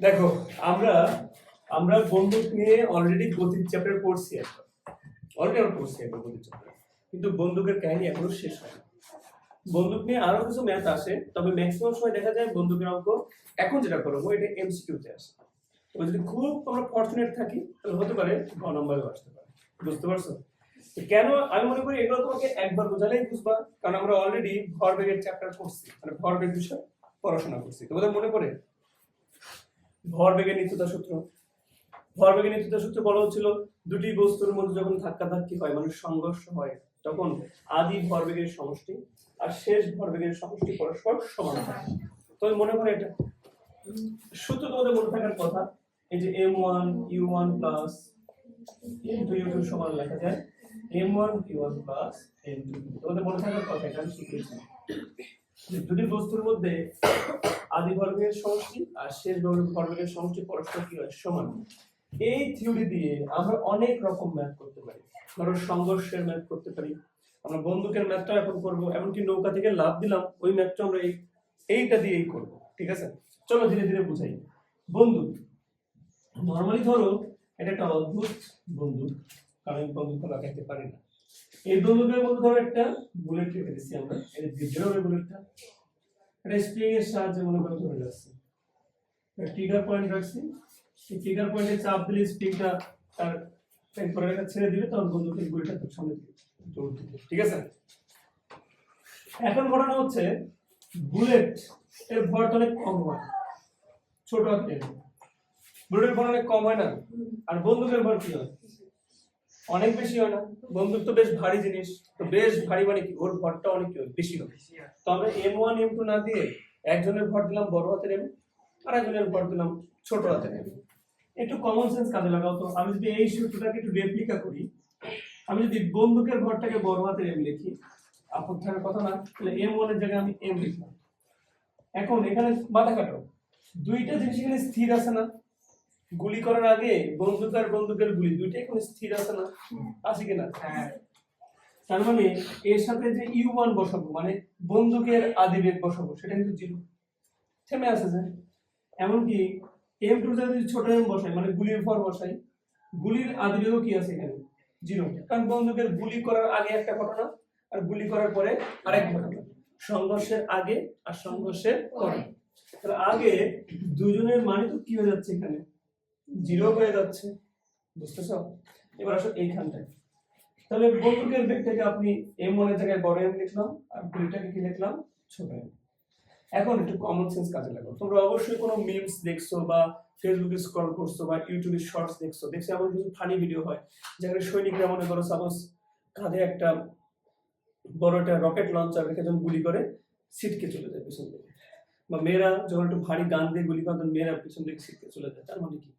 দেখো আমরা আমরা বন্দুক নিয়ে অলরেডি গতির চ্যাপ্টার পড়ছি একবার, অলরেডি আমরা পড়ছি একবার গতির চ্যাপ্টার, কিন্তু বন্দুকের কাহিনী এখনো শেষ হয় না। বন্দুক নিয়ে আরো কিছু ম্যাথ আসে, তবে ম্যাক্সিমাম সময় দেখা যায় বন্দুকের অঙ্ক এখন যেটা করবো এটা এমসিকিউ তে আসে। তবে যদি খুব আমরা ফরচুনেট থাকি তাহলে হতে পারে গ নম্বরেও আসতে পারে। বুঝতে পারছো? কেন আমি মনে করি এগুলো তোমাকে একবার বোঝালেই বুঝবা, কারণ আমরা অলরেডি ভরবেগের চ্যাপ্টার করছি, মানে ভরবেগ বিষয় পড়াশোনা করছি। তোমাদের মনে পড়ে ভরবেগের নিত্যতা সূত্র? ভরবেগের নিত্যতা সূত্র বলা হচ্ছিল দুটি বস্তুর মধ্যে যখন ধাক্কাধাক্কি হয়, মানে সংঘর্ষ হয়, তখন আদি ভরবেগের সমষ্টি আর শেষ ভরবেগের সমষ্টি পরস্পর সমান হয়। তবে মনে করে এটা সূত্র তোমাদের মনে থাকার কথা, এই যে m1 u1 plus m2 u2 সমান লেখা যায় m1 u1 প্লাস m2। তোমাদের মনে থাকার কথা, এটা আমি শিখিয়েছি। দুটি বস্তুর মধ্যে আদি ভরবেগের সমষ্টি আর শেষ ভরবেগের সমষ্টি পরস্পর কি হয়? সমান। এই থিওরি দিয়ে আমরা অনেক রকম ম্যাথ করতে পারি। ধরো সংঘর্ষের ম্যাথ করতে পারি, আমরা বন্দুকের ম্যাথটা এখন করব, এমনকি নৌকা থেকে লাফ দিলাম ওই ম্যাথটা আমরা এইটা দিয়েই করব। ঠিক আছে, চলো ধীরে ধীরে বুঝাই। বন্দুক নরমালি ধরো এটা একটা অদ্ভুত বন্দুক, কারণ আমি বন্দুক লাগাইতে পারি না। এই বন্দুকের মধ্যে ধরো একটা বুলেট রেখে দিচ্ছি আমরা, এই যেভাবে বুলেটটা এটা স্প্রিং এর সাহায্যে মনে করে ধরে রাখছি, ট্রিগার পয়েন্ট রাখছি। এই ট্রিগার পয়েন্টে চাপ দিলে স্প্রিংটা তার টেম্পোরারি রেখা ছেড়ে দিবে, তখন বন্দুকের গুলিটা তোর সামনে দিবে দৌড় দিবে। ঠিক আছে, এখন ঘটনা হচ্ছে বুলেট এর ভর তো অনেক কম হয়, ছোট আছে, বুলেটের ভর অনেক কম হয় না, আর বন্দুকের ভর কি হয়? অনেক বেশি হয় না। বন্দুক তো বেশ ভারী জিনিস, তো বেশ ভারী মানে কি ওর ভরটা অনেক বেশি হবে। তো আমরা m1 m2 না দিয়ে একজনের ভর দিলাম বড় হাতের m, আর একজনের ভর দিলাম ছোট হাতের m। একটু কমন সেন্স কাজে লাগাও তো। আমি যদি এই সূত্রটাকে একটু রেপ্লিকা করি, আমি যদি বন্দুকের ভরটাকে বড় হাতের m লিখি, আপত্তি থাকার কথা না, তাহলে m1 এর জায়গায় আমি m লিখলাম। এখন এখানে মাথা কাটো, দুইটা জিনিস এখানে স্থির আছে না? গুলি করার আগে বন্দুক আর বন্দুকের গুলি দুইটাই এখন স্থির আছে না? আছে কিনা? হ্যাঁ। তার মানে এর সাথে যে u1 বসাবো, মানে বন্দুকের আদিবেগ বসাবো, সেটা কিন্তু জিরো, থেমে আছে যে। এমনকি m2 এর যদি ছোট m বসাই, মানে গুলির ভর বসাই, গুলির আদিবেগও কি আছে এখানে? জিরো, কারণ বন্দুকের গুলি করার আগে একটা ঘটনা আর গুলি করার পরে আরেক ঘটনা, সংঘর্ষের আগে আর সংঘর্ষের পরে। তাহলে আগে দুজনের মানে তো কি হয়ে যাচ্ছে এখানে? জিরো হয়ে যাচ্ছে। বুঝতেছো? এবার আসো এইখানটায়, তাহলে বন্দুকের বেগটাকে আপনি m1 এর জায়গায় বড় m লিখলাম আর গুলিটাকে কি লিখলাম? ছোট m। এখন একটু কমন সেন্স কাজে লাগাও। তোমরা অবশ্যই কোনো মিমস দেখছো বা ফেসবুকে স্ক্রল করছো বা ইউটিউবে শর্টস দেখছো, দেখছো এমন কিছু ফানি ভিডিও হয় যেখানে সৈনিকরা মনে করো সাপোজ কাঁধে একটা বড় একটা রকেট লঞ্চার রেখে যখন গুলি করে ছিটকে চলে যায় পিছন দিকে, বা মেয়েরা যখন একটু ভারী গান দিয়ে গুলি করে মেয়েরা পিছন দিকে ছিটকে চলে যায়। তার মানে কি,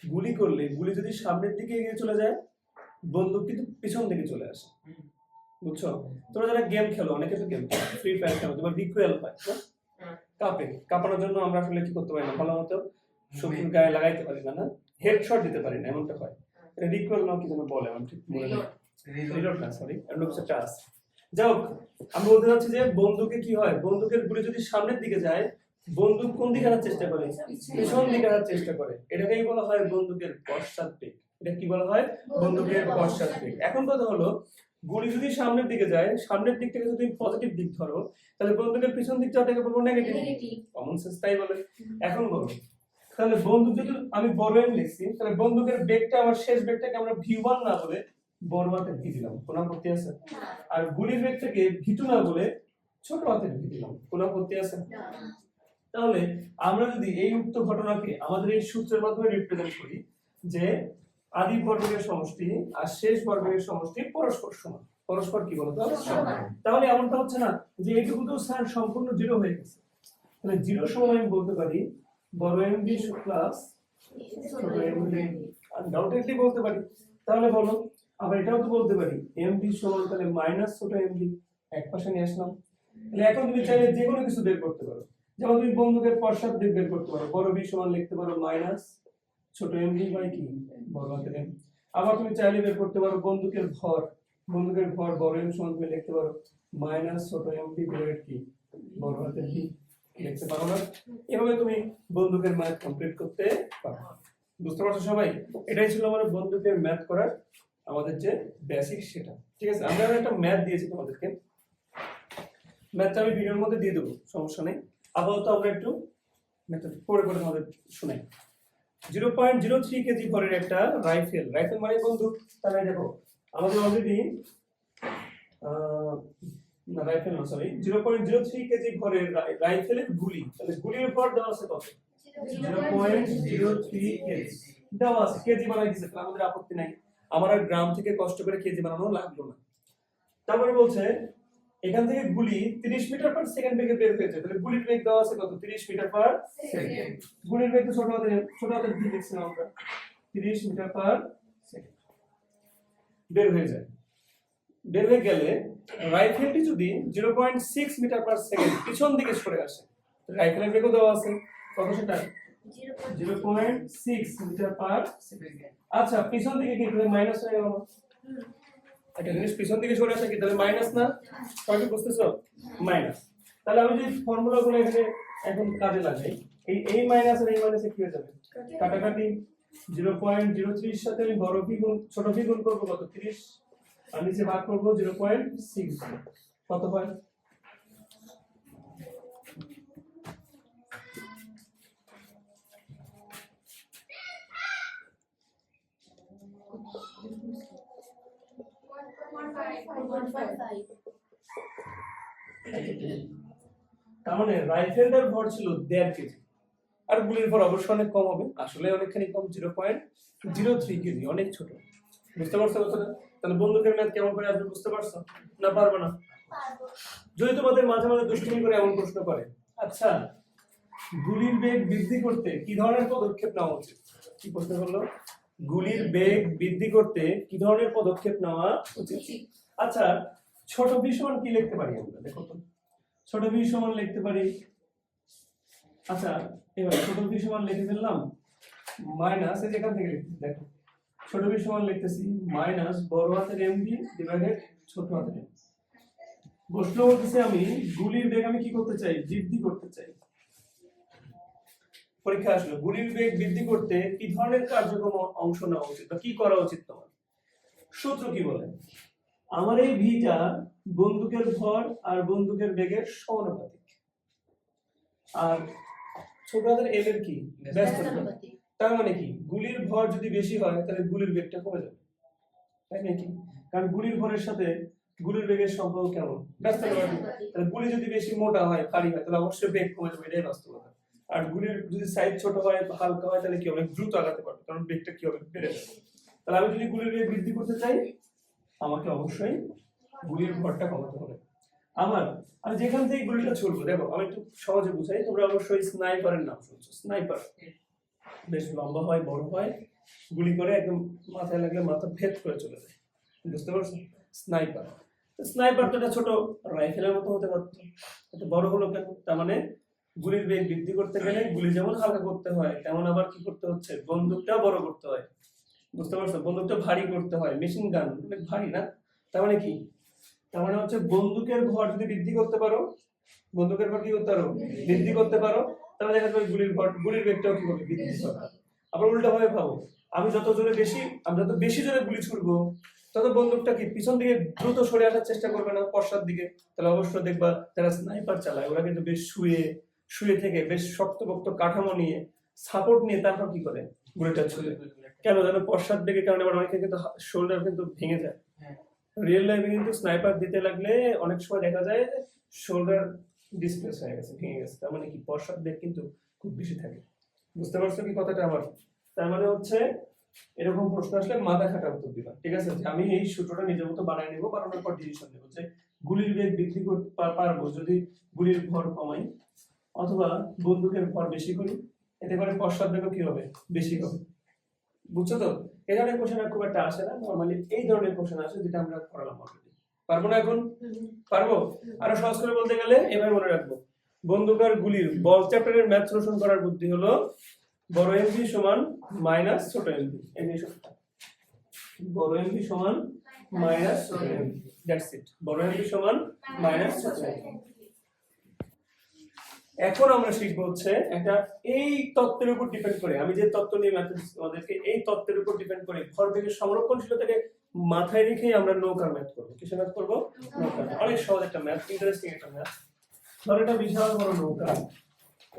গুলি করলে গুলি যদি সামনের দিকে এগিয়ে চলে যায়, বন্দুক কিন্তু পিছন দিকে চলে আসে। বুঝছো? তোমরা যারা গেম খেলো, অনেকে তো গেম ফ্রি ফায়ার খেলো, তোমার রিকোয়েল হয় না, কাঁপে, কাঁপানোর জন্য আমরা আসলে কি করতে পারি না, ভালো মতো শত্রুর গায়ে লাগাইতে পারি না, না হেডশট দিতে পারি না, এমনটা হয়। এটা রিকোয়েল না কি যেন বলে, আমি ঠিক মনে নেই, রিলোড না, সরি, এমন কিছু একটা আছে। যাই হোক, আমি বলতে চাচ্ছি যে বন্দুকে কি হয়, বন্দুকের গুলি যদি সামনের দিকে যায়, বন্দুক কোন দিকে আসার চেষ্টা করে? পিছন দিকে আসার চেষ্টা করে। এটাকেই বলা হয় বন্দুকের পশ্চাৎবেগ। এটা কি বলা হয়? বন্দুকের পশ্চাৎবেগ। এখন কথা হলো, গুলি যদি সামনের দিকে যায়, সামনের দিক থেকে যদি পজিটিভ দিক ধরো, তাহলে বন্দুকের পিছন দিকটা ওটাকে বলবো নেগেটিভ। কমন সেন্স তাই বলে। এখন বলো, তাহলে বন্দুক যদি আমি বড় এম লিখছি, তাহলে বন্দুকের বেগটা, আমার শেষ বেগটাকে আমরা v1 না বলে বড় হাতের ভি দিলাম, কোন আপত্তি আছে? আর গুলির বেগটাকে v2 না বলে ছোট হাতের ভি দিলাম, কোন আপত্তি আছে? তাহলে আমরা যদি এই উক্ত ঘটনাকে আমাদের এই সূত্রের মাধ্যমে রিপ্রেজেন্ট করি যে আদি ভরবেগের সমষ্টি আর শেষ ভরবেগের সমষ্টি পরস্পর সমান, পরস্পর কি বলতো সমান, তাহলে এমনটা হচ্ছে না যে এইটুকু তো স্যার সম্পূর্ণ জিরো হয়ে গেছে। তাহলে জিরো সমান আমি বলতে পারি বড় এমবি প্লাস ছোট এমবি, আনডাউটেডলি বলতে পারি। তাহলে বলো, আবার এটাও তো বলতে পারি এমবি সমান তাহলে মাইনাস ছোট এমবি, এক পাশে নিয়ে আসলাম। তাহলে এখন তুমি চাইলে যে কোনো কিছু বের করতে পারো, যেমন তুমি বন্দুকের পশ্চাৎবেগ বের করতে পারো, বড় বি সমান লিখতে পারো মাইনাস ছোট এমবি বাই কি বড় হাতের এম। আবার তুমি চাইলে বের করতে পারো বন্দুকের ভর, বন্দুকের ভর বড় এম সমান তুমি লিখতে পারো মাইনাস ছোট এমবি ব্র্যাকেট কি বড় হাতের বি। লিখতে পারো না, এভাবে তুমি বন্দুকের ম্যাথ কমপ্লিট করতে পারো। বুঝতে পারছো সবাই? এটাই ছিল আমাদের বন্দুকের ম্যাথ করার আমাদের যে বেসিক সেটা। ঠিক আছে, আমরা একটা ম্যাথ দিয়েছি তোমাদেরকে, ম্যাথটা আমি ভিডিওর মধ্যে দিয়ে দেবো, সমস্যা নেই। আপাতত আমরা একটু ম্যাথটা করে করে তোমাদের শোনাই। 0.03 কেজি ভরের একটা রাইফেল, রাইফেল মানে বন্দুক। তাহলে দেখো আমাদের অলরেডি না রাইফেল না সরি 0.03 কেজি ভরের রাইফেলের গুলি, তাহলে গুলির ভর দেওয়া আছে কত? 0.03 কেজি দেওয়া আছে, কেজি বানাই দিয়েছে, তাহলে আমাদের আপত্তি নাই। আমার আর গ্রাম থেকে কষ্ট করে কেজি বানানো লাগলো না। তারপরে বলছে এখান থেকে গুলি 30 মিটার পার সেকেন্ড বেগে বের হয়েছে, তাহলে গুলির বেগ দেওয়া আছে কত? 30 মিটার পার সেকেন্ড। গুলির বেগ তো ছোট হাতের দিয়ে লিখছিলাম আমরা, 30 মিটার পার সেকেন্ড বের হয়ে যায়। বের হয়ে গেলে রাইফেলটি যদি 0.6 মিটার পার সেকেন্ড পিছন দিকে সরে আসে, রাইফেলের বেগও দেওয়া আছে কত? সেটা 0.6 মিটার পার সেকেন্ড। আচ্ছা পিছন দিকে কি তাহলে মাইনাস হয়ে গেল না? একটা জিনিস পিছন দিকে সরে আসে কি তাহলে মাইনাস না? সবাই বুঝতেছো? মাইনাস। তাহলে আমি যদি ফর্মুলাগুলো এখানে এখন কাজে লাগাই, এই মাইনাস আর এই মাইনাসে কি হয়ে যাবে? কাটাকাটি। 0.03 এর সাথে আমি বড় ভি গুণ ছোট ভি গুণ করব কত? 30, আর নিচে ভাগ করব 0.6, কত হয়? তার মানে রাইফেলটার ভর ছিল 1.5 কেজি, আর গুলির ভর অবশ্যই অনেক কম হবে, আসলে অনেকখানি কম, 0.03 কেজি, অনেক ছোট। বুঝতে পারছো কথাটা? তাহলে বন্দুকের ম্যাথ কেমন করে আসবে বুঝতে পারছো না? পারবে না? যদি তোমাদের মাঝে মাঝে দুষ্টুমি করে এমন প্রশ্ন করে, আচ্ছা গুলির বেগ বৃদ্ধি করতে কি ধরনের পদক্ষেপ নেওয়া উচিত? কি প্রশ্ন করলো? গুলির বেগ বৃদ্ধি করতে কি ধরনের পদক্ষেপ নেওয়া উচিত? আচ্ছা ছোট ভি সমান কি লিখতে পারি আমরা? দেখো তো, ছোট ভি সমান লিখতে পারি, আচ্ছা এবার ছোট ভি সমান লিখে ফেললাম মাইনাস, এই যেখান থেকে লিখতে দেখো ছোট ভি সমান লিখতেছি মাইনাস বড় হাতের এম ভি ডিভাইডেড ছোট হাতের এম। প্রশ্ন করতেছি আমি গুলির বেগ আমি কি করতে চাই? বৃদ্ধি করতে চাই। পরীক্ষা আসলো গুলির বেগ বৃদ্ধি করতে কি ধরনের কার্যক্রম অংশ নেওয়া উচিত বা কি করা উচিত তোমার? সূত্র কি বলে? আমার এই ভিটা বন্দুকের ভর আর বন্দুকের বেগের সমানুপাতিক, আর ছোট হাতের এম এর কি? ব্যস্তানুপাতিক। তার মানে কি গুলির ভর যদি বেশি হয় তাহলে গুলির বেগটা কমে যাবে, তাই নাকি? কারণ গুলির ভরের সাথে গুলির বেগের সম্পর্ক কেমন? ব্যস্তানুপাতিক। তাহলে গুলি যদি বেশি মোটা হয় ভারী হয় তাহলে অবশ্যই বেগ কমে যাবে, এটাই বাস্তবতা। আর গুলির যদি সাইজ ছোট হয় হালকা হয় তাহলে কি অনেক দ্রুত আগাতে পারবে, কারণ বেগটা কি হবে? বেড়ে যাবে। তাহলে আমি যদি গুলির বেগ বৃদ্ধি করতে চাই আমাকে অবশ্যই গুলির ভরটা কমাতে হবে। আবার আমি যেখান থেকে গুলিটা ছুড়বো, দেখো আমি একটু সহজে বুঝাই, তোমরা অবশ্যই স্নাইপারের নাম শুনছো। স্নাইপার বেশ লম্বা হয়, বড় হয়, গুলি করে একদম মাথায় লাগলে মাথা ভেদ করে চলে যায়, বুঝতে পারছো? স্নাইপার। স্নাইপার তো এটা ছোট রাইফেলের মতো হতে পারতো, এটা বড় হলো কেন? তার মানে গুলির বেগ বৃদ্ধি করতে গেলে গুলি যেমন হালকা করতে হয় তেমন আবার কি করতে হচ্ছে? বন্দুকটাও বড় করতে হয়, বুঝতে পারছো? বন্দুকটা ভারী করতে হয়, মেশিন গান অনেক ভারী না? তার মানে কি? তার মানে হচ্ছে বন্দুকের ভর যদি বৃদ্ধি করতে পারো, বন্দুকের ভর কি করতে পারো? বৃদ্ধি করতে পারো, তাহলে দেখা যাবে গুলির ভর গুলির বেগটাও কি হবে? বৃদ্ধি পাবে। আবার উল্টা ভাবে ভাবো, আমি যত বেশি জোরে গুলি ছুড়বো তত বন্দুকটা কি পিছন দিকে দ্রুত সরে আসার চেষ্টা করবে না পশ্চাৎ দিকে? তাহলে অবশ্যই দেখবা যারা স্নাইপার চালায় ওরা কিন্তু বেশ শুয়ে থেকে বেশ শক্তপোক্ত কাঠামো নিয়ে সাপোর্ট নিয়ে তারপর কি করে গুলিটা ছুড়ে। কেন জানো? পশ্চাৎ বেগের কারণে আবার অনেকে কিন্তু শোল্ডার কিন্তু ভেঙে যায়। রিয়েল লাইফে কিন্তু স্নাইপার দিতে লাগলে অনেক সময় দেখা যায় শোল্ডার ডিসপ্লেস হয়ে গেছে, ভেঙে গেছে, তার মানে কি পশ্চাৎ বেগ কিন্তু খুব বেশি থাকে। বুঝতে পারছো কি কথাটা আমার? তার মানে হচ্ছে এরকম প্রশ্ন আসলে মাথা খাটা উত্তর দিবা, ঠিক আছে? যে আমি এই সূত্রটা নিজের মতো বানাই নেবো, বানানোর পর ডিসিশন নেবো যে গুলির বেগ বৃদ্ধি করতে পারবো যদি গুলির ভর কমাই, অথবা বন্দুকের ভর বেশি করি, এতে করে পশ্চাৎ বেগও কি হবে? বেশি হবে। বুঝছো তো? এই ধরনের কোশ্চেন খুব একটা আসে না, নরমালি এই ধরনের কোশ্চেন আসে যেটা আমরা পড়ালাম অলরেডি। পারবো না এখন? পারবো? আরো সহজ করে বলতে গেলে এবার মনে রাখবো বন্দুক আর গুলির বল চ্যাপ্টারের ম্যাথ সলিউশন করার বুদ্ধি হলো বড় এমভি সমান মাইনাস ছোট এমভি, এই জিনিসটা বড় এমভি সমান মাইনাস ছোট এমভি, দ্যাটস ইট। বড় এমভি সমান মাইনাস ছোট এমভি। এখন আমরা শিখবো হচ্ছে একটা এই তত্ত্বের উপর ডিপেন্ড করে, আমি যে তত্ত্ব নিয়ে ম্যাথ আমাদেরকে এই তত্ত্বের উপর ডিপেন্ড করে ভরবেগের সংরক্ষণশীলতাকে মাথায় রেখেই আমরা নৌকার ম্যাথ করবো। কিসের ম্যাথ করবো? নৌকার। অনেক সহজ একটা ম্যাথ, ইন্টারেস্টিং একটা ম্যাথ। ধর এটা বিশাল বড় নৌকা,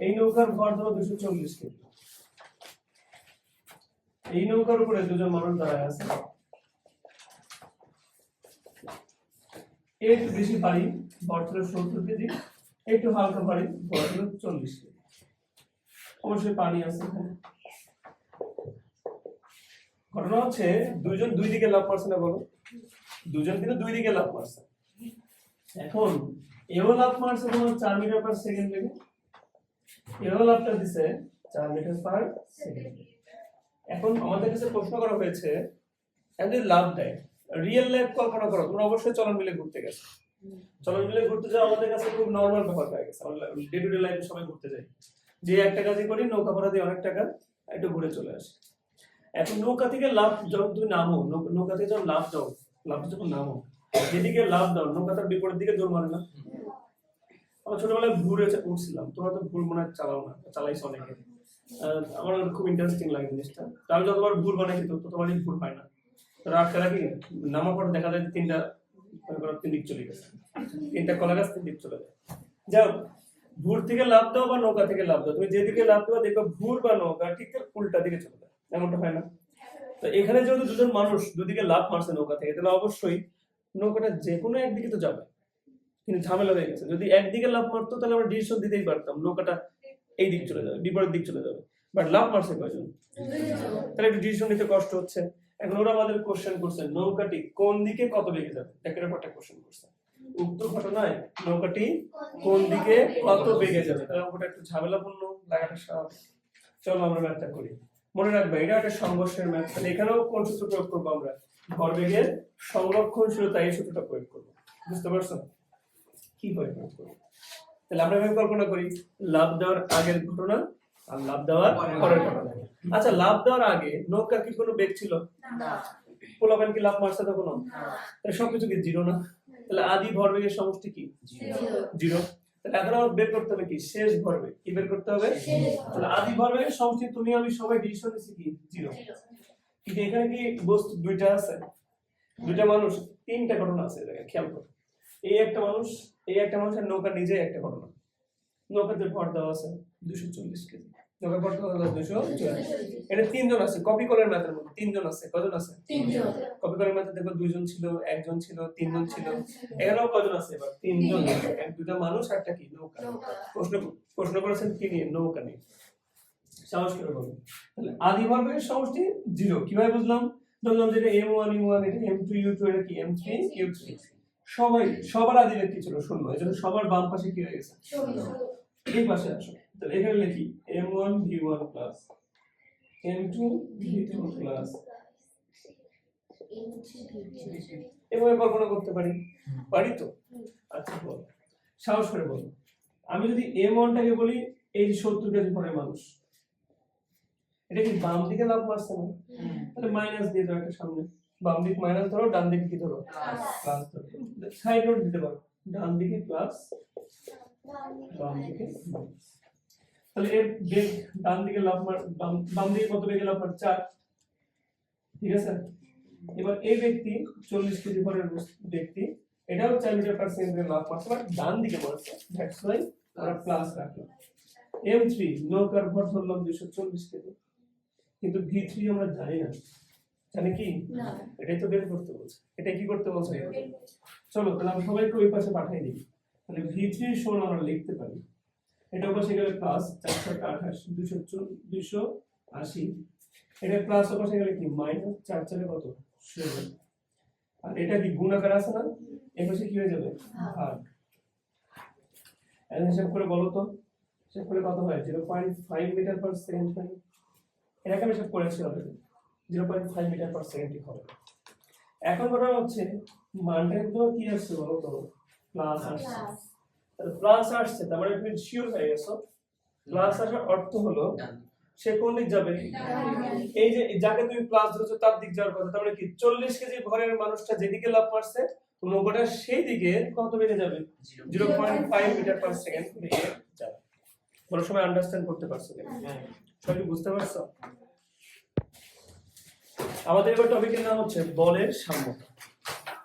এই নৌকার ভর ধরো 240 কেজি। এই নৌকার উপরে দুজন মানুষ দাঁড়ায় আছে, একটু বেশি ভারী, ভর ছিল 70 কেজি, একটু হালকা ভারী, ভর ছিল 40 কেজি। অবশ্যই পানি আছে এখানে। ঘটনা হচ্ছে দুইজন দুই দিকে লাফ মারছে না, বলো? দুজন কিন্তু দুই দিকে লাফ মারছে। এখন এও লাফ মারছে তোমার 4 মিটার পার সেকেন্ড বেগে, এও লাফটা দিছে 4 মিটার পার সেকেন্ড। এখন আমাদের কাছে প্রশ্ন করা হয়েছে, যদি লাফ দেয়, রিয়েল লাইফ কল্পনা করো, তোমরা অবশ্যই চলন মিলে ঘুরতে গেছো। চলন মিলে ঘুরতে যাওয়া আমাদের কাছে খুব নরমাল ব্যাপার হয়ে গেছে। আমরা ডে টু ডে লাইফে সবাই ঘুরতে যাই, যে একটা কাজই করি, নৌকা ভাড়া দিয়ে অনেক টাকা, একটু ঘুরে চলে আসি। এখন নৌকা থেকে লাফ যখন তুমি নামো, নৌকা থেকে যখন লাফ দাও, লাফ যখন নামো, যেদিকে লাফ দাও নৌকা তার বিপরীত দিকে দৌড় মারে না? আমরা ছোটবেলায় ঘুরে উঠছিলাম, তোমরা তো ভুল মনে হয় চালাও না, চালাইছো অনেকে। আমার খুব ইন্টারেস্টিং লাগে জিনিসটা। তো আমি যতবার ভুল বানাইছি ততবারই ভুল হয় না। তো রাত খেলা কি নামার পর দেখা যায় 3 দিক চলে গেছে, 3টা কলা গাছ 3 দিক চলে যায়। যাও, ভুর থেকে লাফ দাও বা নৌকা থেকে লাফ দাও, তুমি যেদিকে লাফ দাও দেখো ভুর বা নৌকা ঠিক উল্টা দিকে চলে যায়, এমনটা হয় না? তো এখানে যেহেতু দুজন মানুষ দুদিকে লাফ মারছে নৌকা থেকে, তাহলে অবশ্যই নৌকাটা যে কোনো একদিকে তো যাবে, কিন্তু ঝামেলা হয়ে গেছে। যদি একদিকে লাফ মারতো তাহলে আমরা ডিসিশন দিতেই পারতাম, নৌকাটা এই দিক চলে যাবে, বিপরীত দিক চলে যাবে। বাট লাফ মারছে কয়জন? তাহলে একটু ডিসিশন নিতে কষ্ট হচ্ছে। এখন ওরা আমাদের কোশ্চেন করছে নৌকাটি কোন দিকে কত বেগে যাবে, একের একটা কোশ্চেন করছে। উক্ত ঘটনায় নৌকাটি কোন দিকে কত বেগে যাবে, তাহলে ওটা একটু ঝামেলাপূর্ণ লাগাটা স্বাভাবিক। চলো আমরা ম্যাথটা করি। মনে রাখবে এটা একটা সংঘর্ষের ম্যাথ। তাহলে এখানেও কোন সূত্র প্রয়োগ করবো আমরা? ভরবেগের সংরক্ষণশীলতা, এই সূত্রটা প্রয়োগ করবো। বুঝতে পারছো কি প্রয়োগ করবো? তাহলে আমরা এভাবে কল্পনা করি, লাফ দেওয়ার আগের ঘটনা আর লাফ দেওয়ার পরের ঘটনা। আচ্ছা, লাফ দেওয়ার আগে নৌকার কি কোনো বেগ ছিল? না। পোলাপান কি লাফ মারছে তখন? তাহলে সবকিছু কি জিরো না? তাহলে আদি ভরবেগের সমষ্টি কি? জিরো। তাহলে এখন আমার বের করতে হবে কি? শেষ ভরবেগ। কি বের করতে হবে? তাহলে আদি ভরবেগের সমষ্টি তুমি আমি সবাই ডিসিশন নিছি কি? জিরো। কিন্তু এখানে কি বস্তু দুইটা আছে, দুইটা মানুষ, 3টা ঘটনা আছে, খেয়াল করো। এই একটা মানুষ, এই একটা মানুষের নৌকা নিজে একটা ঘটনা। নৌকাতে ভর দেওয়া আছে 240 কেজি, নৌকা ভর দেওয়া আছে 240। এটা 3 জন আছে, কপি কলের ম্যাথের মধ্যে 3 জন আছে। কজন আছে? 3 জন। কপি কলের ম্যাথে দেখো 2 জন ছিল, 1 জন ছিল, 3 জন ছিল। এখানেও কজন আছে? এবার 3 জন, দুটো মানুষ আর একটা কি? নৌকা। প্রশ্ন করেছেন কি নিয়ে? নৌকা নিয়ে। সাহস করে বলুন। তাহলে আদি ভরবেগের সমষ্টি 0 কিভাবে বুঝলাম? ধরলাম যে এটা m1 u1, এটা m2 u2, এটা কি m3 u3। সবার আদি বেগ কি ছিল? 0। এজন্য সবার বাম পাশে কি হয়ে গেছে? 0। এই পাশে আসো, তাহলে এখানে লিখি m1 v1 plus m2 v2 plus, এভাবে কল্পনা করতে পারি, পারি তো? আচ্ছা বল, সাহস করে বল। আমি যদি m1 টাকে বলি এই 70 কেজি ভরের মানুষ, এটা কি বাম দিকে লাফ মারছে না? তাহলে মাইনাস দিয়ে দাও একটা সামনে, বাম দিক মাইনাস ধরো, ডান দিকে কি ধরো? প্লাস ধরো। সাইড নোট দিতে পারো, ডান দিকে প্লাস, বাম দিকে মাইনাস। তাহলে এর বেগ ডান দিকে লাফ মার, বাম দিকে কত বেগে লাফ মার? 4। ঠিক আছে। এবার এই ব্যক্তি 40 কেজি ভরের ব্যক্তি, এটাও 4 মিটার পার সেকেন্ডে লাফ মারছে, বাট ডান দিকে মারছে, দ্যাটস ওয়াই আমরা প্লাস রাখলাম। m3 নৌকার ভর ধরলাম 240 কেজি, কিন্তু v3 আমরা জানি না, জানি কি? না। এটাই তো বের করতে বলছে। এটা কি করতে বলছে? চলো তাহলে আমরা সবাইকে ওই পাশে পাঠিয়ে দিই। তাহলে v3 সমান আমরা লিখতে পারি, এটা পাশে গেলে প্লাস 428 280, এটা প্লাস পাশে গেলে কি মাইনাস 4 4 কত 16, আর এটা কি গুণাকার আছে না, এই পাশে কি হয়ে যাবে? ভাগ। এর হিসাব করে বলো তো, হিসাব করে কত হয়? 0.5 মিটার পার সেকেন্ড হয়। এটাকে আমি সব করেছি অলরেডি, 0.5 মিটার পার সেকেন্ড হবে। এখন কথা হচ্ছে মানটা কিন্তু কি আসছে বলো তো? প্লাস আসছে। তাহলে প্লাস আসছে, তার মানে তুমি শিওর হয়ে গেছো প্লাস আসার অর্থ হলো সে কোন দিক যাবে? এই যে যাকে তুমি প্লাস ধরেছো তার দিক যাওয়ার কথা। তার মানে কি 40 কেজি ভরের মানুষটা যেদিকে লাফ মারছে, নৌকাটা সেই দিকে কত বেগে যাবে? 0.5 মিটার পার সেকেন্ড বেগে যাবে। কোনো সময় আন্ডারস্ট্যান্ড করতে পারছো কিনা? সবাই বুঝতে পারছো? আমাদের এবার টপিকের নাম হচ্ছে বলের সাম্যতা।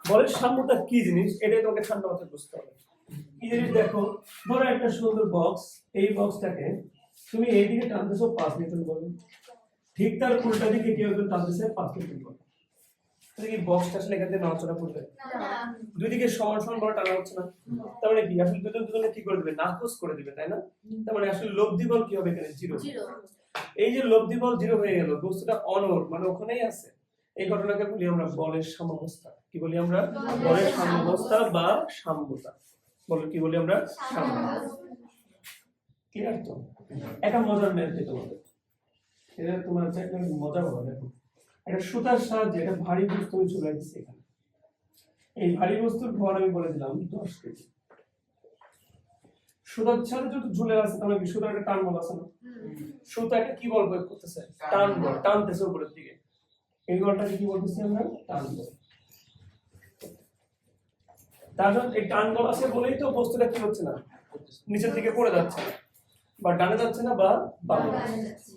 বলের সাম্যতা কি জিনিস এটাই তোমাকে ঠান্ডা মাথায় বুঝতে হবে। কি জিনিস দেখো, ধরো একটা সুন্দর বক্স, এই বক্সটাকে তুমি এইদিকে টানতেছো 5 নিউটন বল, ঠিক তার উল্টা দিকে কেউ কেউ টানতেছে 5 নিউটন বল। তাহলে কি বক্সটা আসলে এখান থেকে নড়াচড়া করবে? দুই দিকে সমান সমান বল টানা হচ্ছে না। তার মানে কি আসলে দুজনে কি করে দিবে? নাকচ করে দিবে, তাই না? তার মানে আসলে লব্ধি বল কি হবে এখানে? জিরো। এই যে লব্ধি বল জিরো হয়ে গেল, বস্তুটা অনড় মানে ওখানেই আছে। এই ঘটনাকে বলি আমরা বলের সাম্যাবস্থা। কি বলি আমরা? বলের সাম্যাবস্থা বা সাম্যতা। বলে কি বলি আমরা? সাম্যতা। ক্লিয়ার তো? একটা মজার ম্যাথ দিই তোমাদের, এটা তোমার একটা মজা হবে। দেখো, একটা সুতার সাহায্যে একটা ভারী বস্তু আমি ঝুলাই দিচ্ছি এখানে। এই ভারী বস্তুর ভর আমি বলে দিলাম 10 কেজি। সুতার সাথে যদি ঝুলে আছে তাহলে কি সুতার একটা টান বল আছে না? সুতাকে কি বল প্রয়োগ করতেছে? টান বল, টানতেছে উপরের দিকে। এই বলটাকে কি বলতেছি আমরা? টান বল। তার জন্য এই টান বল আছে বলেই তো বস্তুটা কি হচ্ছে না, নিচের দিকে পড়ে যাচ্ছে, বা ডানে যাচ্ছে না বা বামে যাচ্ছে।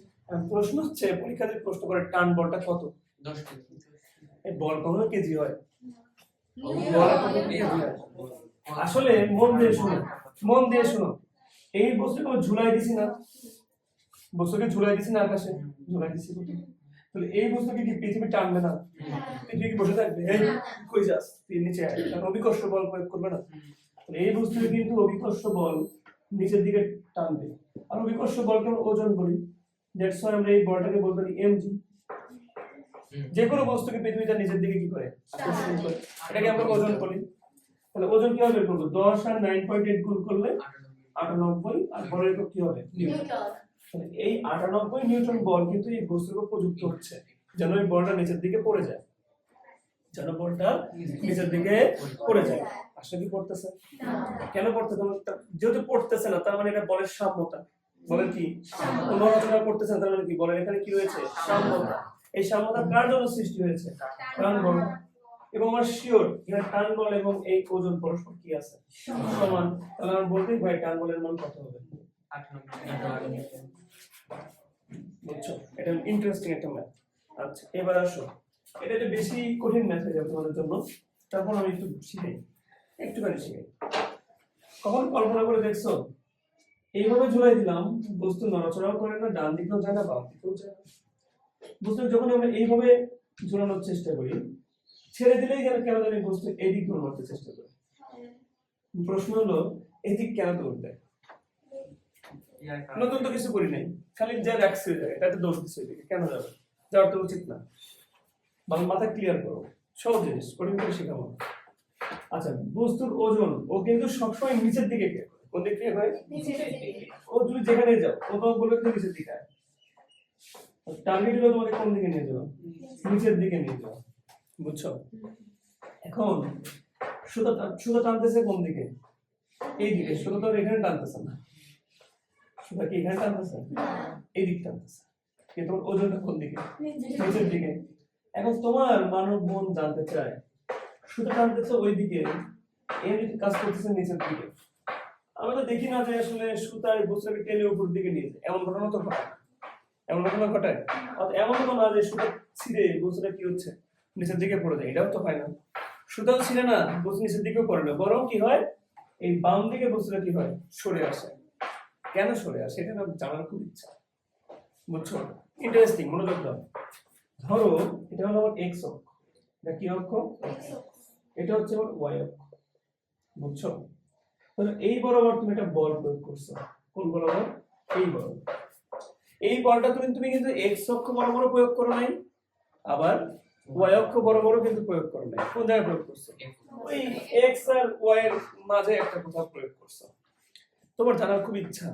প্রশ্ন হচ্ছে পরীক্ষাতে প্রশ্ন করে টান বলটা কত? 10 কেজি। এই বল কত কেজি হয়? বল কত কেজি হয়? আসলে মন দিয়ে শুনো, মন দিয়ে শুনো। এই বস্তুকে আমরা ঝুলাই দিছি না, বস্তুকে ঝুলাই দিছি না আকাশে, ঝুলাই দিছি কোথায়? তাহলে এই বস্তুকে কি পৃথিবী টানবে না? পৃথিবী কি বসে থাকবে? এই কই যাস তুই? নিচে আয়। কারণ অভিকর্ষ বল প্রয়োগ করবে না। তাহলে এই বস্তুকে কিন্তু অভিকর্ষ বল নিচের দিকে টানবে। আর অভিকর্ষ বলকে আমরা ওজন বলি। দ্যাটস ওয়াই আমরা এই বলটাকে বলতে পারি mg। যে কোনো বস্তুকে পৃথিবীতে নিচের দিকে কি করে? আকর্ষণ করে। এটাকে আমরা ওজন বলি। তাহলে ওজন কিভাবে বের করব? 10 আর 9.8 গুণ করলে 98, আর বলের একক কি হবে? নিউটন। তাহলে এই 98 নিউটন বল কিন্তু এই বস্তুর উপর প্রযুক্ত হচ্ছে যেন এই বলটা নিচের দিকে পড়ে যায়, যেন বলটা নিচের দিকে পড়ে যায়। আসলে কি পড়তেছে? কেন পড়তেছে? যেহেতু পড়তেছে না তার মানে এটা বলের সাম্যতা। বলের কি? নড়াচড়া করতেছে না, তার মানে কি? বলের এখানে কি রয়েছে? সাম্যতা। এই সাম্যতা কার জন্য সৃষ্টি হয়েছে? টান বল। এবং আমার শিওর এখানে টান বল এবং এই ওজন পরস্পর কি আছে? সমান। তাহলে আমরা বলতেই পারি টান বলের মান কত হবে? 98। বুঝছো? এটা ইন্টারেস্টিং একটা ম্যাথ। আচ্ছা এবার আসো, এটা একটু বেশি কঠিন ম্যাথ হয়ে যাবে তোমাদের জন্য, তারপর আমি একটু শিখাই, একটুখানি শিখাই। কখন কল্পনা করে দেখছো এইভাবে ঝুলাই দিলাম, বস্তু নড়াচড়াও করে না, ডান দিকেও যায় না বাম দিকেও যায় না। বস্তু যখন আমরা এইভাবে ঝুলানোর চেষ্টা করি, ছেড়ে দিলেই যেন কেন জানি বস্তু এদিক ঘুরতে চেষ্টা করে। প্রশ্ন হলো এদিক কেন দৌড় দেয়? নতুন তো কিছু করি নাই, খালি যা রাখছি এটাতে দোষ দিচ্ছে এদিকে, কেন যাবে? যাওয়ার তো উচিত না। বাংলা মাথা ক্লিয়ার করো, সহজ জিনিস, কঠিন করে শেখাবো। আচ্ছা, বস্তুর ওজন ও কিন্তু সবসময় নিচের দিকে কে? কোন দিক থেকে হয়? নিচের দিকে। ও তুমি যেখানে যাও ও তো বলবে তো নিচের দিকে। টার্গেট হলো তোমাকে কোন দিকে নিয়ে যাও? নিচের দিকে নিয়ে যাও। বুঝছো? এখন সুতা টানতেছে কোন দিকে? এই দিকে। সুতা তো এখানে টানতেছে না, সুতা কি এখানে টানতেছে? এই দিক টানতেছে, কিন্তু ওজনটা কোন দিকে? নিচের দিকে। এখন তোমার মানব মন জানতে চায় সুতা টানতেছে ওই দিকে, এর কাজ করতেছে নিচের দিকে। আমরা তো দেখি না যে আসলে সুতার বস্তুটাকে টেনে উপর দিকে নিয়ে যায়, এমন ঘটনা তো ঘটে। এমন ঘটনা ঘটায়? এমন তো না যে সুতা ছিঁড়ে বস্তুটা কি হচ্ছে নিচের দিকে পড়ে যায়, এটাও তো হয় না। সুতাও ছিঁড়ে না, বস্তু নিচের দিকেও পড়ে না, বরং কি হয় এই বাম দিকে বস্তুটা কি হয়? সরে আসে। কেন সরে আসে এটা জানার খুব ইচ্ছা। বুঝছো? ইন্টারেস্টিং, মনোযোগ দাও। ধরো এটা হলো আমার এক্স অক্ষ, এটা কি অক্ষ? এটা হচ্ছে আমার ওয়াই অক্ষ। বুঝছো? তাহলে এই বরাবর তুমি একটা বল প্রয়োগ করছো। কোন বরাবর? এই বরাবর। এই বলটা তুমি কিন্তু এক্স অক্ষ বরাবর প্রয়োগ করো নাই, আবার ওয়াই অক্ষ বরাবরও কিন্তু প্রয়োগ করো নাই। কোন জায়গায় প্রয়োগ করছো? ওই এক্স আর ওয়াই এর মাঝে একটা কোথাও প্রয়োগ করছো। তোমার জানার খুব ইচ্ছা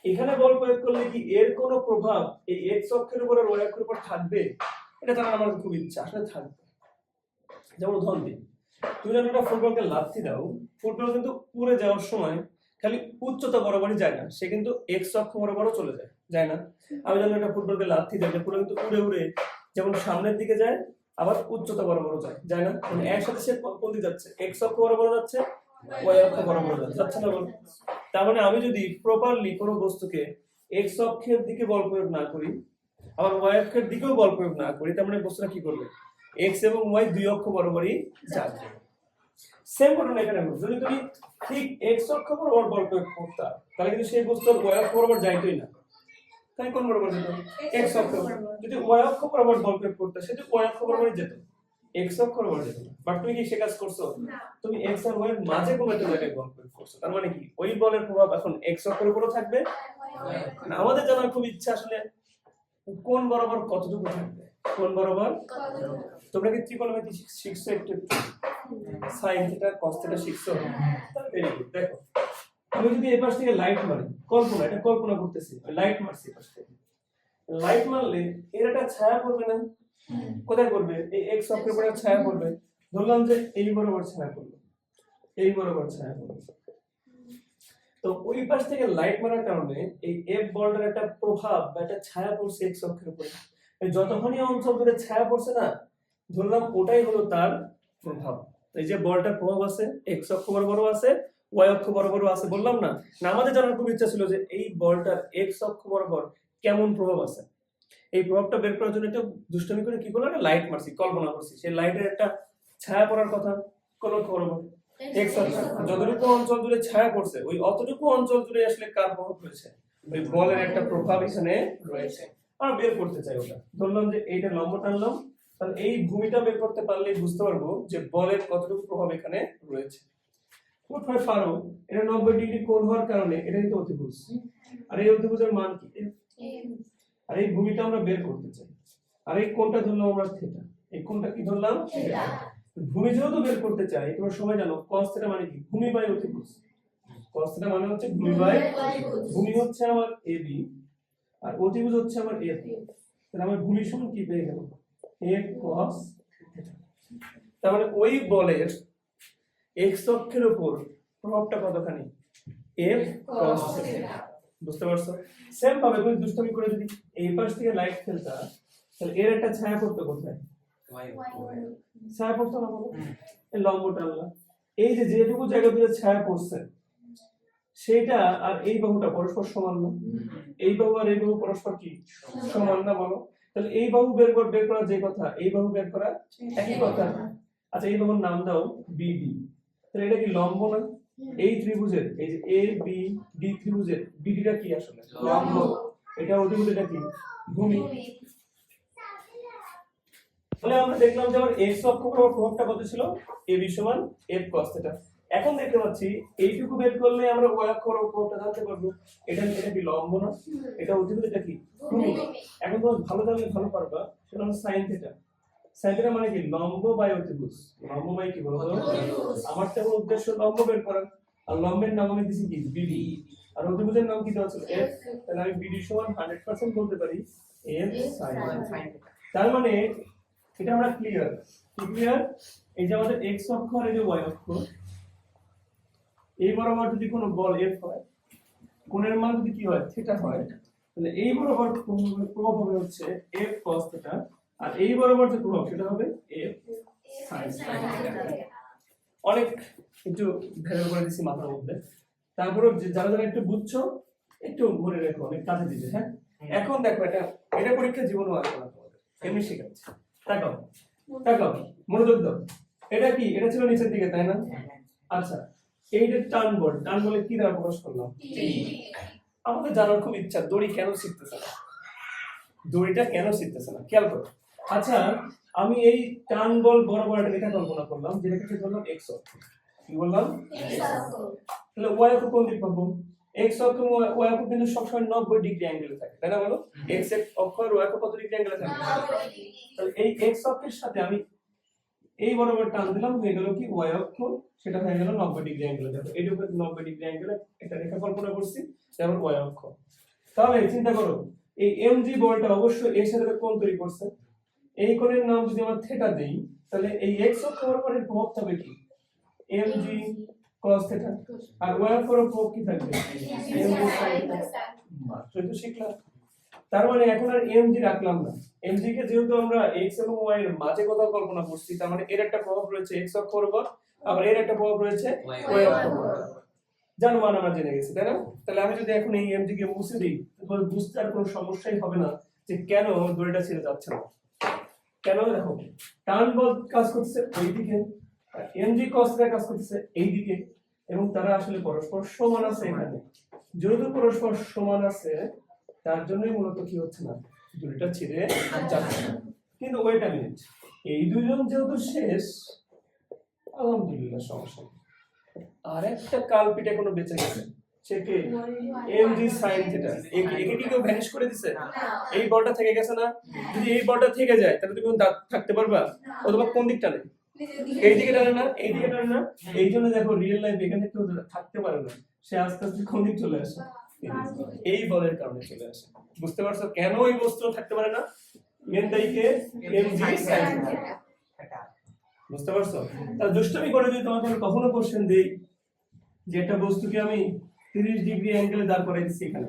এখানে বল প্রয়োগ করলে কি এর কোনো প্রভাব এই এক্স অক্ষের উপর আর ওয়াই অক্ষের উপর থাকবে? এটা জানার আমার খুব ইচ্ছা। আসলে থাকবে। যেমন উদাহরণ দিই, তুমি যখন একটা ফুটবলকে লাথি দাও, ফুটবল কিন্তু উড়ে যাওয়ার সময় খালি উচ্চতা বরাবরই যায় না, সে কিন্তু এক্স অক্ষ বরাবরও চলে যায়, যায় না? আমি যখন একটা ফুটবলকে লাথি দিই, ফুটবল কিন্তু উড়ে উড়ে যেমন সামনের দিকে যায়, আবার উচ্চতা বরাবরও যায়, যায় না? মানে একসাথে সে কোন দিকে যাচ্ছে? এক্স অক্ষ বরাবর যাচ্ছে, ওয়াই অক্ষ বরাবর যাচ্ছে, যাচ্ছে না? বল তার মানে আমি যদি প্রপারলি কোনো বস্তুকে এক্স অক্ষের দিকে বল প্রয়োগ না করি, আবার ওয়াই অক্ষের দিকেও বল প্রয়োগ না করি, তার মানে বস্তুটা কি করবে? এক্স এবং ওয়াই দুই অক্ষ বরাবরই যাবে। সেম ঘটনা এখানে ঘটবে। যদি তুমি ঠিক এক্স অক্ষ বরাবর বল প্রয়োগ করতা, তাহলে কিন্তু সেই বস্তু ওয়াই অক্ষ বরাবর যাইতই না। তাই কোন বরাবর যেত? এক্স অক্ষ। যদি ওয়াই অক্ষ বরাবর বল প্রয়োগ করতে, সেটা ওয়াই অক্ষ বরাবরই যেত, এক্স অক্ষ বরাবর যেত না। বাট তুমি কি সে কাজ করছো? তুমি এক্স আর ওয়াই এর মাঝে কোনো একটা জায়গায় বল প্রয়োগ করছো। তার মানে কি ওই বলের প্রভাব এখন এক্স অক্ষের উপরও থাকবে। আমাদের জানার খুব ইচ্ছা আসলে কোন বরাবর কতটুকু থাকবে, কোন বরাবর কতটুকু। তোমরা কি ত্রিকোণমিতি শিখছো? একটু সাইন থিটা কস থিটা শিখছো? Very good. দেখো আমি যদি এই পাশ থেকে লাইট মারি, এটা কল্পনা করতেছি, লাইট মারছি পাশ থেকে, লাইট মারলে এর একটা ছায়া পড়বে না? কোথায় পড়বে? এই এক্স অক্ষের উপরে ছায়া পড়বে। ধরলাম যে এই বরাবর ছায়া পড়বে, এই বরাবর ছায়া পড়বে। তো ওই পাশ থেকে লাইট মারার কারণে এই এফ বলটার একটা প্রভাব বা একটা ছায়া পড়ছে এক্স অক্ষের উপরে। যতক্ষণই অঞ্চল ধরে ছায়া পড়ছে না, ধরলাম ওটাই হলো তার প্রভাব। এই যে বলটার প্রভাব আছে এক্স অক্ষ বরাবরও আছে, ওয়াই অক্ষ বরাবরও আছে, বললাম না? না, আমাদের জানার খুব ইচ্ছা ছিল যে এই বলটার এক্স অক্ষ বরাবর কেমন প্রভাব আছে। এই প্রভাবটা বের করার জন্য একটা দুষ্টামি করে কি করলাম, লাইট মারছি, কল্পনা করছি সেই লাইটের একটা ছায়া পড়ার কথা কোন বরাবর এক্স অক্ষ। যতটুকু অঞ্চল জুড়ে ছায়া পড়ছে ওই অতটুকু অঞ্চল জুড়ে আসলে কার প্রভাব রয়েছে? ওই বলের একটা প্রভাব এখানে রয়েছে। আমরা বের করতে চাই ওটা। ধরলাম যে এইটা লম্ব টানলাম, তাহলে এই ভূমিটা বের করতে পারলেই বুঝতে পারবো যে বলের কতটুকু প্রভাব এখানে রয়েছে। কোথায় পারো? এটা 90 ডিগ্রি কোণ হওয়ার কারণে এটা কিন্তু অতিভুজ, আর এই অতিভুজের মান কি? আর এই ভূমিটা আমরা বের করতে চাই, আর এই কোণটা ধরলাম আমরা থিটা, এই কোণটা কি ধরলাম? থিটা। ভূমি যেহেতু বের করতে চাই, তোমরা সবাই জানো cos থিটা মানে কি? ভূমি বাই অতিভুজ। cos থিটা মানে হচ্ছে ভূমি বাই অতিভুজ। ভূমি হচ্ছে আমার AB আর অতিভুজ হচ্ছে আমার AF। তাহলে আমার ভূমি সমান কি পেয়ে গেল? A cos theta. তার মানে ওই বলের x অক্ষের উপর প্রভাবটা কতখানি? F cos theta. বুঝতে পারছো? সেম ভাবে তুমি দুষ্টামি করে যদি এই পাশ থেকে লাইট ফেলতা, তাহলে এর একটা ছায়া পড়তো কোথায়? ছায়া পড়তো না? বলো এই লম্ব টানলা, এই যে যেটুকু জায়গা দিয়ে ছায়া পড়ছে সেটা আর এই বাহুটা পরস্পর সমান না? এই বাহু আর এই বাহু পরস্পর কি সমান না? বলো তাহলে এই বাহু বের করা যে কথা, এই বাহু বের করা একই কথা। আচ্ছা এই বাহুর নাম দাও BD। তাহলে এটা কি লম্ব না? এই ত্রিভুজের এই যে ABD ত্রিভুজের BDটা কি আসলে? লম্ব। এটা অতিভুজ, এটা কি? ভূমি। তাহলে আমরা দেখলাম যে আমার x অক্ষ বরাবর প্রভাবটা কত ছিল? AB সমান F cos থিটা। এখন দেখতে পাচ্ছি এইটুকু বের করলে আমরা y অক্ষ বরাবর প্রভাবটা জানতে পারবো। এটা কি লম্ব না? এটা অতিভুজ, এটা কি? ভূমি। এখন তোমরা ভালো জানলে ভালো পারবা, সেটা হলো sin থিটা। sin থিটা মানে কি? লম্ব বাই অতিভুজ। লম্ব বাই কি বলতো? আমার তো উদ্দেশ্য লম্ব বের করা, আর লম্বের নাম আমি দিছি কি? BD, আর অতিভুজের নাম কি দেওয়া ছিল? F। তাহলে আমি BD সমান 100% বলতে পারি F sin থিটা। তার মানে এটা আমরা ক্লিয়ার। এই যে আমাদের x অক্ষ আর এই যে y অক্ষ, এই বরাবর যদি কোনো বল F হয়, কোণের মান যদি কি হয়? থিটা হয়, তাহলে এই বরাবর প্রভাব হবে হচ্ছে F cos থিটা, আর এই বরাবর যে প্রভাব সেটা হবে F sin থিটা। অনেক একটু ভেবে করে দিছি মাথার মধ্যে, তারপরে যারা যারা একটু বুঝছো একটু মনে রেখো, অনেক কাজে দিবে। হ্যাঁ, এখন দেখো এটা পরীক্ষা জীবনও আসবে না তোমাদের, এমনি শেখাচ্ছি। তাকাও মনোযোগ দাও। এটা কি? এটা ছিল নিচের দিকে, তাই না? আচ্ছা এই যে টার্ন বলে কি দ্বারা প্রকাশ করলাম? আমাদের জানার খুব ইচ্ছা দড়ি কেন শিখতেছে না, দড়িটা কেন শিখতেছে না, খেয়াল করো। আচ্ছা আমি এই টার্ন বল বরাবর একটা রেখা কল্পনা করলাম, যে রেখাকে ধরলাম x অক্ষ। কি বললাম? তাহলে y অক্ষ কোন দিক পাবো? x অক্ষ y অক্ষ কিন্তু সবসময় 90 ডিগ্রি অ্যাঙ্গেলে থাকে, তাই না? বলো x অক্ষ আর y অক্ষ কত ডিগ্রি অ্যাঙ্গেলে থাকে? তাহলে এই x অক্ষের সাথে আমি এই বরাবর টান দিলাম, হয়ে গেল কি y অক্ষ, সেটা হয়ে গেল 90 ডিগ্রি অ্যাঙ্গেলে। দেখো এইটুকু 90 ডিগ্রি অ্যাঙ্গেলে একটা রেখা কল্পনা করছি, যেমন y অক্ষ। তাহলে চিন্তা করো এই mg বলটা অবশ্যই এর সাথে কোণ তৈরি করছে, এই কোণের নাম যদি আমরা থিটা দেই, তাহলে এই x অক্ষ বরাবরের প্রভাব হবে কি? mg cos থিটা, আর y অক্ষের প্রভাব কি থাকবে? mg sin theta. মাত্রই তো শিখলাম। তার মানে এখন আর mg রাখলাম না, mg কে যেহেতু আমরা x এবং y এর মাঝে কোথাও কল্পনা করছি, তার মানে এর একটা প্রভাব রয়েছে x অক্ষ বরাবর, আবার এর একটা প্রভাব রয়েছে y অক্ষ বরাবর। যার মান আমরা জেনে গেছি, তাই না? তাহলে আমি যদি এখন এই mg কে মুছে দিই তাহলে বুঝতে আর কোনো সমস্যাই হবে না যে কেন দড়িটা ছেড়ে যাচ্ছে না। কেন? দেখো, টান বল কাজ করতেছে ওইদিকে, mg cos থিটা কাজ করতেছে এইদিকে, এবং তারা আসলে পরস্পর সমান আছে। এখানে যেহেতু পরস্পর সমান আছে তার জন্যই মূলত কি হচ্ছে না, দড়িটা ছিঁড়ে যাচ্ছে না। কিন্তু ওয়েট আ মিনিট, এই দুইজন যেহেতু শেষ, আলহামদুলিল্লাহ সমস্যা নেই। আর একটা কালপিট এখনো বেঁচে গেছে, সে কে? mg sin theta. একে কি কেউ ভ্যানিশ করে দিছে? এই বলটা থেকে গেছে না? যদি এই বলটা থেকে যায় তাহলে তুমি থাকতে পারবা? অথবা কোন দিক টানে? এই দিকে টানে না? এই দিকে টানে না? এই জন্য দেখো রিয়েল লাইফ এখানে কেউ থাকতে পারে না, সে আস্তে আস্তে কোন দিক চলে আসে? এই বলের কারণে চলে আসে। বুঝতে পারছো কেন এই বস্তু থাকতে পারে না? মেন দায়ীকে mg sin থিটা। বুঝতে পারছো? তাহলে দুষ্টমি করে যদি তোমাকে আমি কখনো কোশ্চেন দেই যে একটা বস্তুকে আমি 30 ডিগ্রি অ্যাঙ্গেলে দাঁড় করাই দিচ্ছি, এখানে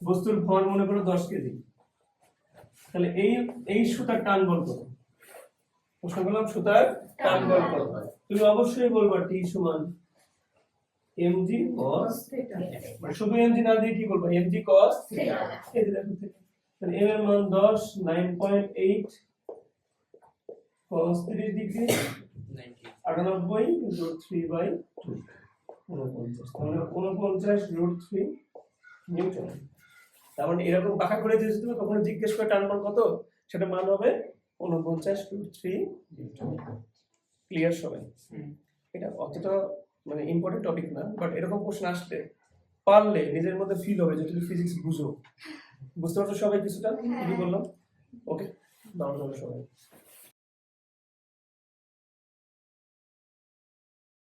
বস্তুর ভর মনে করো 10 কেজি, তাহলে এই সুতার টান বল কত? প্রশ্ন করলাম সুতার টান বল কত? তুমি অবশ্যই বলবা T সমান mg cos থিটা। মানে শুধু mg না দিয়ে কি বলবা? mg cos theta. এই যে দেখো, তাহলে m এর মান 10, 9.8 cos 30 ডিগ্রি 98 √ 3/2, 49, তাহলে 49 √ 3 নিউটন। তার মানে এরকম বাঁকা করে যদি তুমি কখনো জিজ্ঞেস করে টান বল কত, সেটা মান হবে 49 √ 3 নিউটন। ক্লিয়ার সবাই? এটা অতটা মানে ইম্পর্টেন্ট টপিক না, বাট এরকম কোশ্চেন আসলে পারলে নিজের মধ্যে ফিল হবে যে তুমি ফিজিক্স বুঝো। বুঝতে পারছো সবাই কিছুটা কি বললাম? ওকে, ভালো থাকো সবাই।